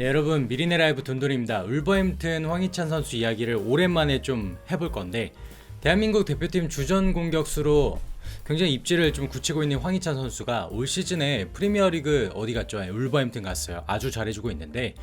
네, 여러분 미리네 라이브 돈돌입니다. 울버햄튼 황희찬 선수 이야기를 오랜만에 좀 해볼 건데, 대한민국 대표팀 주전 공격수로 굉장히 입지를 좀 굳히고 있는 황희찬 선수가 올 시즌에 프리미어리그 어디 갔죠? 울버햄튼 갔어요. 아주 잘해주고 있는데,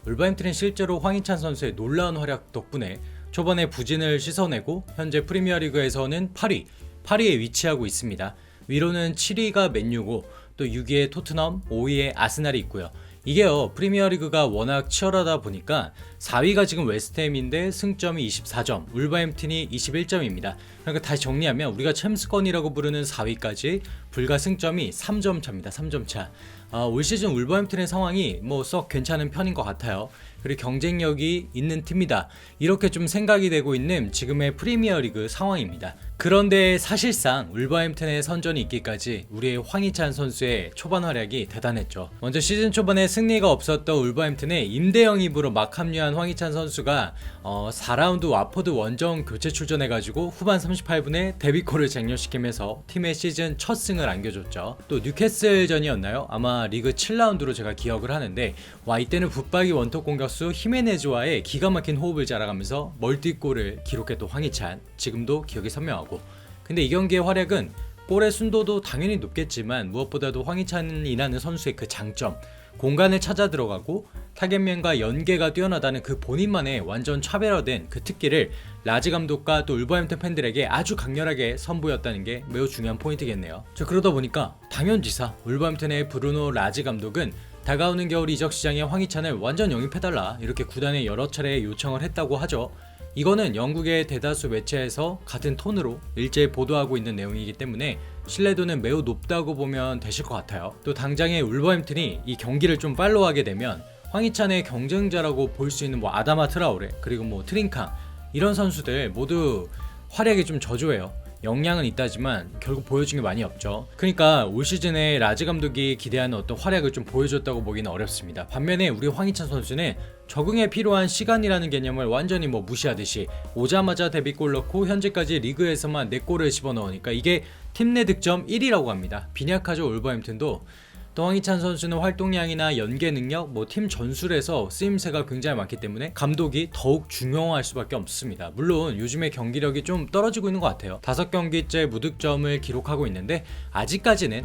울버햄튼은 실제로 황희찬 선수의 놀라운 활약 덕분에 초반에 부진을 씻어내고 현재 프리미어리그에서는 8위에 위치하고 있습니다. 위로는 7위가 맨유고 또 6위에 토트넘, 5위에 아스날이 있고요. 이게요, 프리미어리그가 워낙 치열하다 보니까 4위가 지금 웨스트햄인데 승점이 24점, 울버햄튼이 21점입니다. 그러니까 다시 정리하면 우리가 챔스권이라고 부르는 4위까지 불과 승점이 3점 차입니다. 3점 차. 올 시즌 울버햄튼의 상황이 뭐 썩 괜찮은 편인 것 같아요. 그리고 경쟁력이 있는 팀이다, 이렇게 좀 생각이 되고 있는 지금의 프리미어리그 상황입니다. 그런데 사실상 울버햄튼의 선전이 있기까지 우리의 황희찬 선수의 초반 활약이 대단했죠. 먼저 시즌 초반에 승리가 없었던 울버햄튼에 임대 영입으로 막 합류한 황희찬 선수가 4라운드 와포드 원정 교체 출전해가지고 후반 38분에 데뷔골을 쟁취시키면서 팀의 시즌 첫 승을 안겨줬죠. 또 뉴캐슬전이었나요? 아마 리그 7라운드로 제가 기억을 하는데, 이때는 붙박이 원톱 공격수 히메네즈와의 기가 막힌 호흡을 자랑하면서 멀티골을 기록했던 황희찬, 지금도 기억이 선명하고, 근데 이 경기의 활약은 골의 순도도 당연히 높겠지만 무엇보다도 황희찬이라는 선수의 그 장점, 공간을 찾아 들어가고 타겟면과 연계가 뛰어나다는 그 본인만의 완전 차별화된 그 특기를 라지 감독과 또 울버햄튼 팬들에게 아주 강렬하게 선보였다는 게 매우 중요한 포인트겠네요. 그러다 보니까 당연지사 울버햄튼의 브루노 라지 감독은 다가오는 겨울 이적 시장에 황희찬을 완전 영입해달라, 이렇게 구단에 여러 차례 요청을 했다고 하죠. 이거는 영국의 대다수 매체에서 같은 톤으로 일제히 보도하고 있는 내용이기 때문에 신뢰도는 매우 높다고 보면 되실 것 같아요. 또 당장의 울버햄튼이 이 경기를 좀 팔로우하게 되면 황희찬의 경쟁자라고 볼 수 있는 아다마 트라오레, 그리고 트링캉, 이런 선수들 모두 활약이 좀 저조해요. 역량은 있다지만 결국 보여준 게 많이 없죠. 그러니까 올 시즌에 라지 감독이 기대하는 어떤 활약을 좀 보여줬다고 보기는 어렵습니다. 반면에 우리 황희찬 선수는 적응에 필요한 시간이라는 개념을 완전히 무시하듯이 오자마자 데뷔골 넣고 현재까지 리그에서만 4골을 집어넣으니까 이게 팀 내 득점 1위라고 합니다. 빈약하죠, 울버햄튼도. 또 황희찬 선수는 활동량이나 연계 능력, 팀 전술에서 쓰임새가 굉장히 많기 때문에 감독이 더욱 중용할 수밖에 없습니다. 물론 요즘에 경기력이 좀 떨어지고 있는 것 같아요. 5경기째 무득점을 기록하고 있는데 아직까지는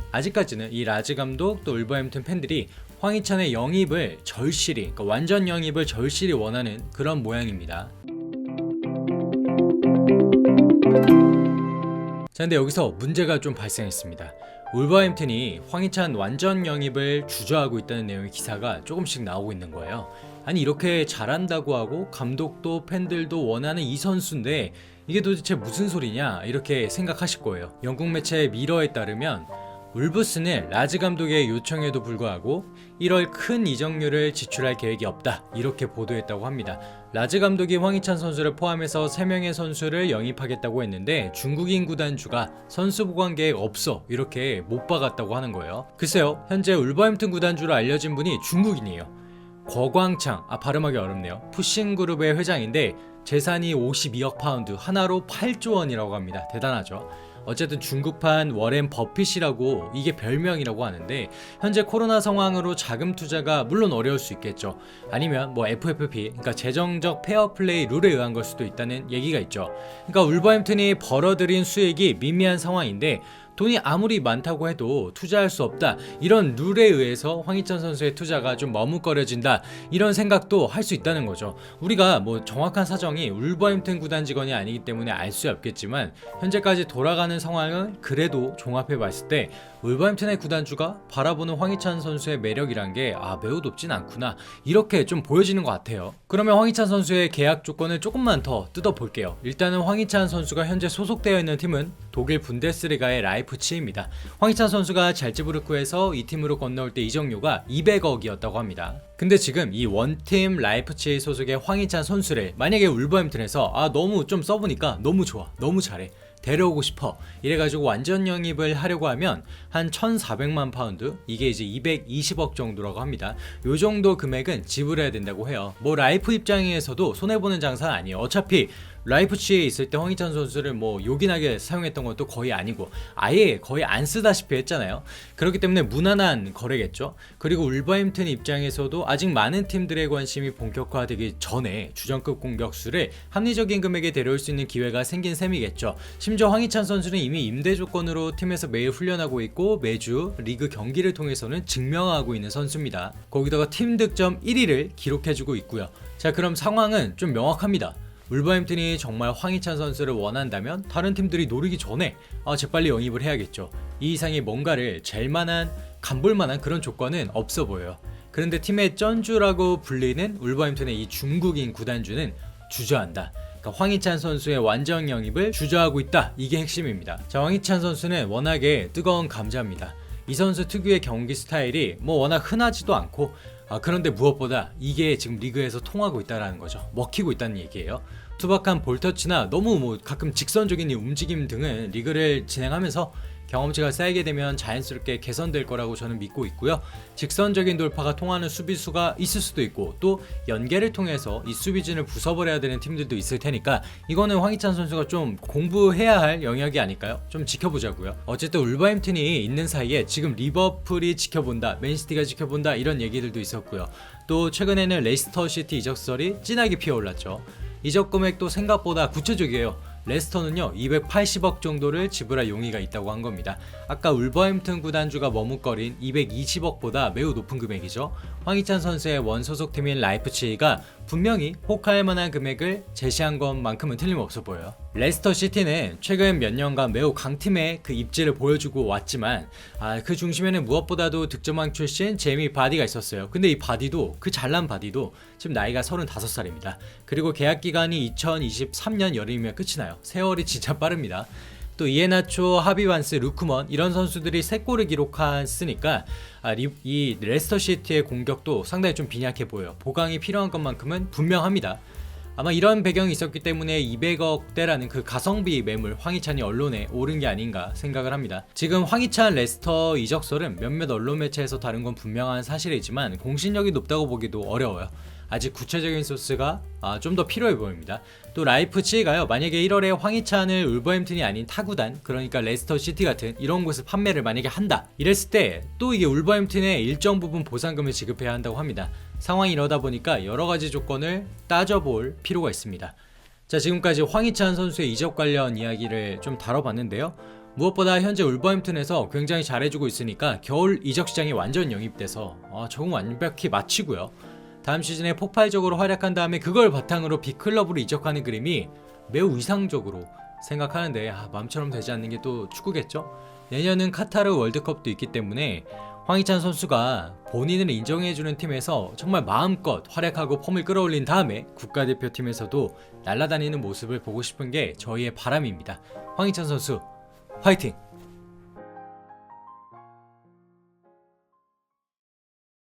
이 라지 감독 또 울버햄튼 팬들이 황희찬의 영입을 절실히, 그러니까 완전 영입을 절실히 원하는 그런 모양입니다. 자, 근데 여기서 문제가 좀 발생했습니다. 울버햄튼이 황희찬 완전 영입을 주저하고 있다는 내용의 기사가 조금씩 나오고 있는 거예요. 아니, 이렇게 잘한다고 하고 감독도 팬들도 원하는 이 선수인데 이게 도대체 무슨 소리냐, 이렇게 생각하실 거예요. 영국 매체 미러에 따르면 울브스는 라지 감독의 요청에도 불구하고 1월 큰 이적료를 지출할 계획이 없다, 이렇게 보도했다고 합니다. 라지 감독이 황희찬 선수를 포함해서 3명의 선수를 영입하겠다고 했는데 중국인 구단주가 선수 보관 계획 없어, 이렇게 못 박았다고 하는 거예요. 글쎄요, 현재 울버햄튼 구단주로 알려진 분이 중국인이에요. 거광창, 발음하기 어렵네요. 푸싱그룹의 회장인데 재산이 52억 파운드, 하나로 8조 원이라고 합니다. 대단하죠. 어쨌든 중국판 워렌 버핏이라고, 이게 별명이라고 하는데, 현재 코로나 상황으로 자금 투자가 물론 어려울 수 있겠죠. 아니면 FFP, 그러니까 재정적 페어플레이 룰에 의한 걸 수도 있다는 얘기가 있죠. 그러니까 울버햄튼이 벌어들인 수익이 미미한 상황인데 돈이 아무리 많다고 해도 투자할 수 없다, 이런 룰에 의해서 황희찬 선수의 투자가 좀 머뭇거려진다, 이런 생각도 할 수 있다는 거죠. 우리가 정확한 사정이 울버햄튼 구단 직원이 아니기 때문에 알 수 없겠지만 현재까지 돌아가는 상황을 그래도 종합해 봤을 때 울버햄튼의 구단주가 바라보는 황희찬 선수의 매력이란 게 매우 높진 않구나, 이렇게 좀 보여지는 것 같아요. 그러면 황희찬 선수의 계약 조건을 조금만 더 뜯어볼게요. 일단은 황희찬 선수가 현재 소속되어 있는 팀은 독일 분데스리가의 라이프치히입니다. 황희찬 선수가 잘츠부르크에서 이 팀으로 건너올 때 이적료가 200억이었다고 합니다. 근데 지금 이 원팀 라이프치히 소속의 황희찬 선수를 만약에 울버햄튼에서 너무 좀 써보니까 너무 좋아, 너무 잘해, 데려오고 싶어, 이래가지고 완전 영입을 하려고 하면 한 1,400만 파운드, 이게 이제 220억 정도라고 합니다. 요 정도 금액은 지불해야 된다고 해요. 라이프 입장에서도 손해보는 장사는 아니에요. 어차피 라이프치히에 있을 때 황희찬 선수를 뭐 요긴하게 사용했던 것도 거의 아니고 아예 거의 안 쓰다시피 했잖아요. 그렇기 때문에 무난한 거래겠죠. 그리고 울버햄튼 입장에서도 아직 많은 팀들의 관심이 본격화되기 전에 주전급 공격수를 합리적인 금액에 데려올 수 있는 기회가 생긴 셈이겠죠. 심지어 황희찬 선수는 이미 임대 조건으로 팀에서 매일 훈련하고 있고 매주 리그 경기를 통해서는 증명하고 있는 선수입니다. 거기다가 팀 득점 1위를 기록해주고 있고요. 자, 그럼 상황은 좀 명확합니다. 울버햄튼이 정말 황희찬 선수를 원한다면 다른 팀들이 노리기 전에 재빨리 영입을 해야겠죠. 이 이상의 뭔가를 잴만한 간볼만한 그런 조건은 없어 보여요. 그런데 팀의 쩐주라고 불리는 울버햄튼의 이 중국인 구단주는 주저한다. 그러니까 황희찬 선수의 완전 영입을 주저하고 있다. 이게 핵심입니다. 자, 황희찬 선수는 워낙에 뜨거운 감자입니다. 이 선수 특유의 경기 스타일이 뭐 워낙 흔하지도 않고 그런데 무엇보다 이게 지금 리그에서 통하고 있다는 거죠. 먹히고 있다는 얘기예요. 투박한 볼터치나 너무 가끔 직선적인 이 움직임 등은 리그를 진행하면서 경험치가 쌓이게 되면 자연스럽게 개선될 거라고 저는 믿고 있고요. 직선적인 돌파가 통하는 수비수가 있을 수도 있고 또 연계를 통해서 이 수비진을 부숴버려야 되는 팀들도 있을 테니까 이거는 황희찬 선수가 좀 공부해야 할 영역이 아닐까요? 좀 지켜보자고요. 어쨌든 울버햄튼이 있는 사이에 지금 리버풀이 지켜본다, 맨시티가 지켜본다 이런 얘기들도 있었고요. 또 최근에는 레이스터 시티 이적설이 진하게 피어올랐죠. 이적 금액도 생각보다 구체적이에요. 레스터는요 280억 정도를 지불할 용의가 있다고 한 겁니다. 아까 울버햄튼 구단주가 머뭇거린 220억보다 매우 높은 금액이죠. 황희찬 선수의 원소속 팀인 라이프치히가 분명히 혹할 만한 금액을 제시한 것만큼은 틀림없어 보여요. 레스터 시티는 최근 몇 년간 매우 강팀의 그 입지를 보여주고 왔지만 그 중심에는 무엇보다도 득점왕 출신 제이미 바디가 있었어요. 근데 이 바디도 그 잘난 바디도 지금 나이가 35살입니다. 그리고 계약 기간이 2023년 여름이면 끝이 나요. 세월이 진짜 빠릅니다. 또 이에나초, 하비반스, 루크먼 이런 선수들이 3골을 기록했으니까 이 레스터시티의 공격도 상당히 좀 빈약해 보여요. 보강이 필요한 것만큼은 분명합니다. 아마 이런 배경이 있었기 때문에 200억대라는 그 가성비 매물 황희찬이 언론에 오른 게 아닌가 생각을 합니다. 지금 황희찬 레스터 이적설은 몇몇 언론 매체에서 다룬 건 분명한 사실이지만 공신력이 높다고 보기도 어려워요. 아직 구체적인 소스가 좀 더 필요해 보입니다. 또 라이프치히가요 만약에 1월에 황희찬을 울버햄튼이 아닌 타구단 그러니까 레스터 시티 같은 이런 곳에 판매를 만약에 한다 이랬을 때 또 이게 울버햄튼에 일정 부분 보상금을 지급해야 한다고 합니다. 상황이 이러다 보니까 여러 가지 조건을 따져볼 필요가 있습니다. 자, 지금까지 황희찬 선수의 이적 관련 이야기를 좀 다뤄봤는데요. 무엇보다 현재 울버햄튼에서 굉장히 잘해주고 있으니까 겨울 이적 시장에 완전 영입돼서 적응 완벽히 마치고요. 다음 시즌에 폭발적으로 활약한 다음에 그걸 바탕으로 빅클럽으로 이적하는 그림이 매우 이상적으로 생각하는데 마음처럼 되지 않는 게 또 축구겠죠? 내년은 카타르 월드컵도 있기 때문에 황희찬 선수가 본인을 인정해주는 팀에서 정말 마음껏 활약하고 폼을 끌어올린 다음에 국가대표팀에서도 날아다니는 모습을 보고 싶은 게 저희의 바람입니다. 황희찬 선수 화이팅!